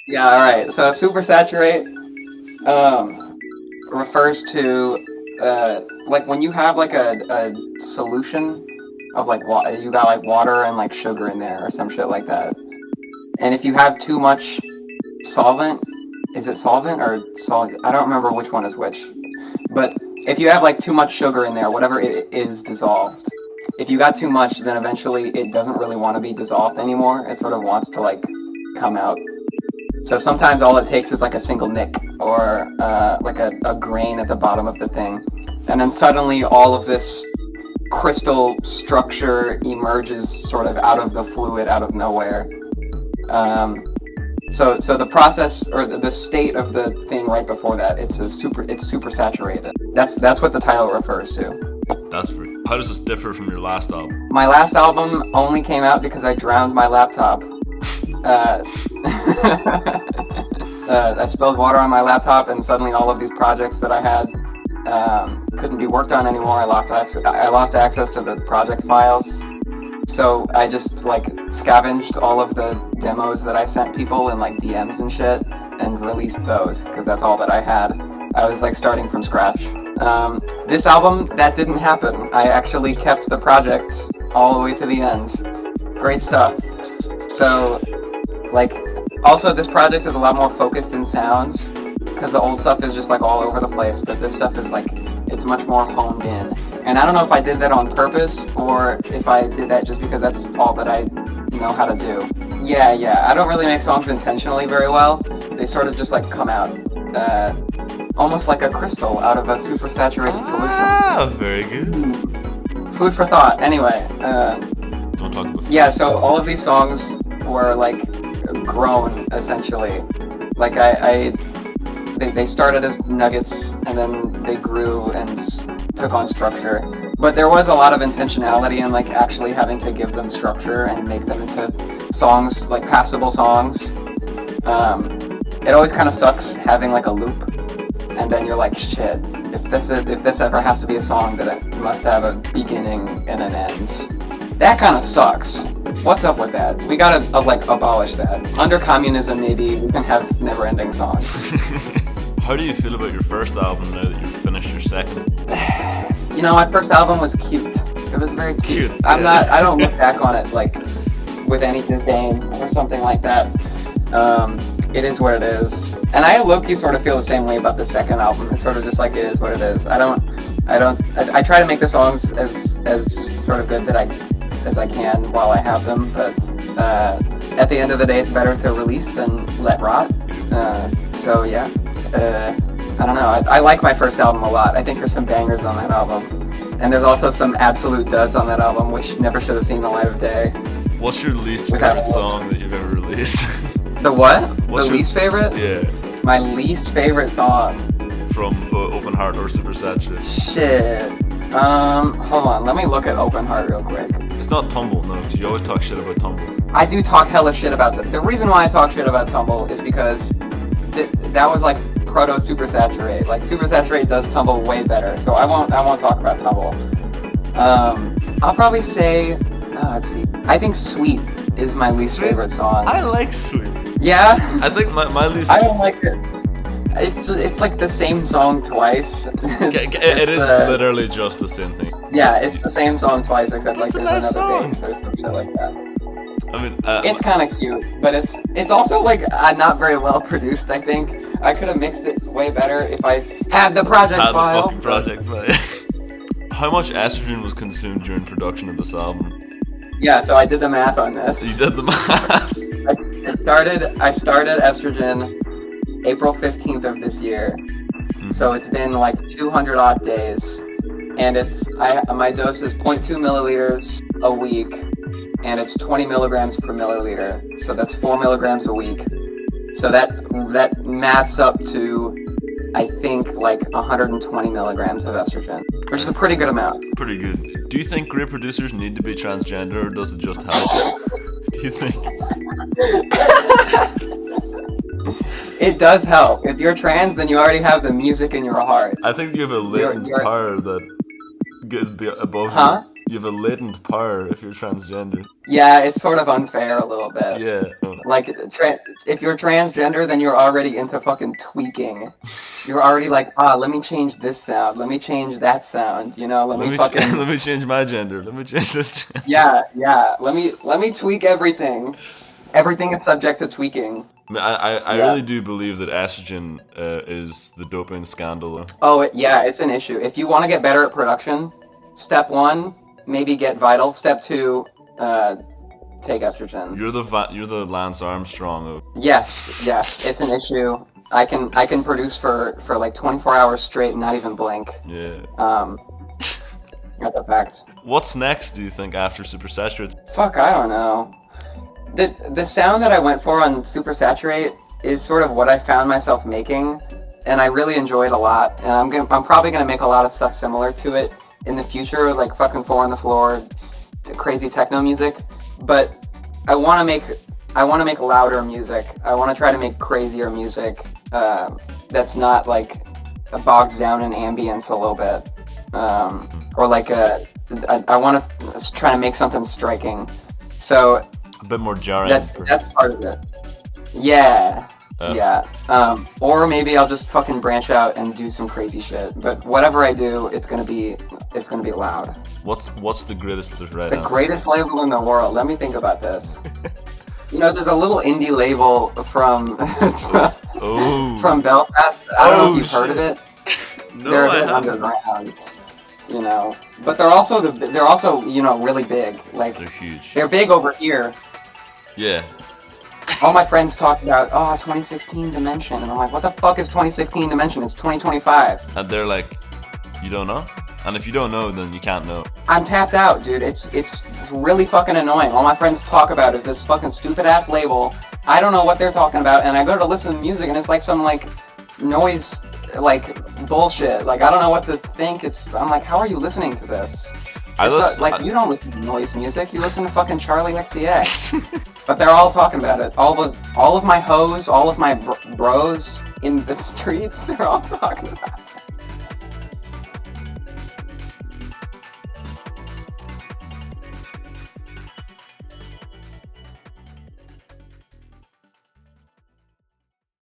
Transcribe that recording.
Yeah, all right. So supersaturate refers to like when you have like a solution of like you got like water and like sugar in there or some shit like that. And if you have too much solvent, is it solvent or solid? I don't remember which one is which. But if you have like too much sugar in there, whatever it is dissolved. If you got too much, then eventually it doesn't really want to be dissolved anymore. It sort of wants to like come out. So sometimes all it takes is like a single nick or like a grain at the bottom of the thing. And then suddenly all of this crystal structure emerges sort of out of the fluid, out of nowhere. So the process or the state of the thing right before that, it's super saturated. That's what the title refers to. How does this differ from your last album? My last album only came out because I drowned my laptop. I spilled water on my laptop, and suddenly all of these projects that I had couldn't be worked on anymore. I lost access to the project files. So I just like scavenged all of the demos that I sent people in like DMs and shit and released those because that's all that I had. I was like starting from scratch. This album, that didn't happen. I actually kept the projects all the way to the end. Great stuff. So like also this project is a lot more focused in sounds because the old stuff is just like all over the place, but this stuff is like it's much more honed in. And I don't know if I did that on purpose or if I did that just because that's all that I know how to do. Yeah. I don't really make songs intentionally very well. They sort of just like come out. Almost like a crystal out of a super saturated solution. Ah, very good. Food for thought. Anyway. Don't talk about food. Yeah, so all of these songs were like grown essentially. Like they started as nuggets and then they grew and took on structure. But there was a lot of intentionality in like actually having to give them structure and make them into songs, like passable songs. It always kind of sucks having like a loop, and then you're like, shit. If this ever has to be a song, that it must have a beginning and an end. That kind of sucks. What's up with that? We gotta like abolish that. Under communism, maybe we can have never-ending songs. How do you feel about your first album now that you've finished your second? You know, my first album was cute. It was very cute. I don't look back on it like with any disdain or something like that. It is what it is. And I low-key sort of feel the same way about the second album. It's sort of just like it is what it is. I try to make the songs as sort of good as I can while I have them, but at the end of the day, it's better to release than let rot. So yeah. I don't know. I like my first album a lot. I think there's some bangers on that album. And there's also some absolute duds on that album, which never should have seen the light of day. What's your least favorite song that you've ever released? The what? Least favorite? Yeah. My least favorite song. From Open Heart or Supersaturate? Shit. Hold on. Let me look at Open Heart real quick. It's not Tumble, no, because you always talk shit about Tumble. I do talk hella shit about the reason why I talk shit about Tumble is because that was like proto supersaturate. Like supersaturate does Tumble way better, so I won't talk about Tumble. I'll probably say, I think Sweet is my least favorite song. I like Sweet. Yeah. I think my least. I don't like it. It's like the same song twice. It is literally just the same thing. Yeah, it's the same song twice, except like It's a there's nice another song. bass or some shit like that. I mean, It's kind of cute, but it's also like not very well produced. I think I could have mixed it way better if I had the project file. The fucking project file. How much estrogen was consumed during production of this album? Yeah, so I did the math on this. You did the math. I started estrogen April 15th of this year. So it's been like 200 odd days, and my dose is 0.2 milliliters a week, and it's 20 milligrams per milliliter. So that's 4 milligrams a week. So that maths up to, I think, like 120 milligrams of estrogen, which is a pretty good amount. Pretty good. Do you think great producers need to be transgender, or does it just help? Do you think? It does help. If you're trans, then you already have the music in your heart. I think you have a latent power that gets above Huh? you. You have a latent power if you're transgender. Yeah, it's sort of unfair a little bit. Yeah. Like, if you're transgender, then you're already into fucking tweaking. You're already like, let me change this sound. Let me change that sound. You know, let me fucking. Let me change my gender. Let me change this. Yeah. Let me tweak everything. Everything is subject to tweaking. I really do believe that estrogen is the doping scandal. Oh, yeah, it's an issue. If you want to get better at production, step 1, maybe get Vital. Step 2, take estrogen. You're the Lance Armstrong of. Yes, it's an issue. I can produce for like 24 hours straight and not even blink. Yeah. That's a fact. What's next, do you think, after supersaturate? Fuck, I don't know. The sound that I went for on supersaturate is sort of what I found myself making, and I really enjoyed a lot. And I'm probably gonna make a lot of stuff similar to it in the future, like fucking 4 on the floor, crazy techno music. But I want to make louder music. I want to try to make crazier music that's not like bogged down in ambience a little bit, or like I want to try to make something striking. So a bit more jarring. That's part of it. Yeah. Or maybe I'll just fucking branch out and do some crazy shit. But whatever I do, it's gonna be loud. What's the greatest right The answer? greatest label in the world. Let me think about this. You know, there's a little indie label from from Belfast. I don't know if you've heard of it. No, They're a I bit haven't. underground. You know, but they're also you know, really big. Like They're huge. they're big over here. Yeah. All my friends talk about 2016 Dimension, and I'm like, what the fuck is 2016 Dimension? It's 2025. And they're like, you don't know? And if you don't know, then you can't know. I'm tapped out, dude. It's really fucking annoying. All my friends talk about is this fucking stupid ass label. I don't know what they're talking about, and I go to listen to music, and it's like some like noise, like bullshit. Like I don't know what to think. I'm like, how are you listening to this? You don't listen to noise music. You listen to fucking Charlie XCX. But they're all talking about it. All of my hoes, all of my bros in the streets, they're all talking about it.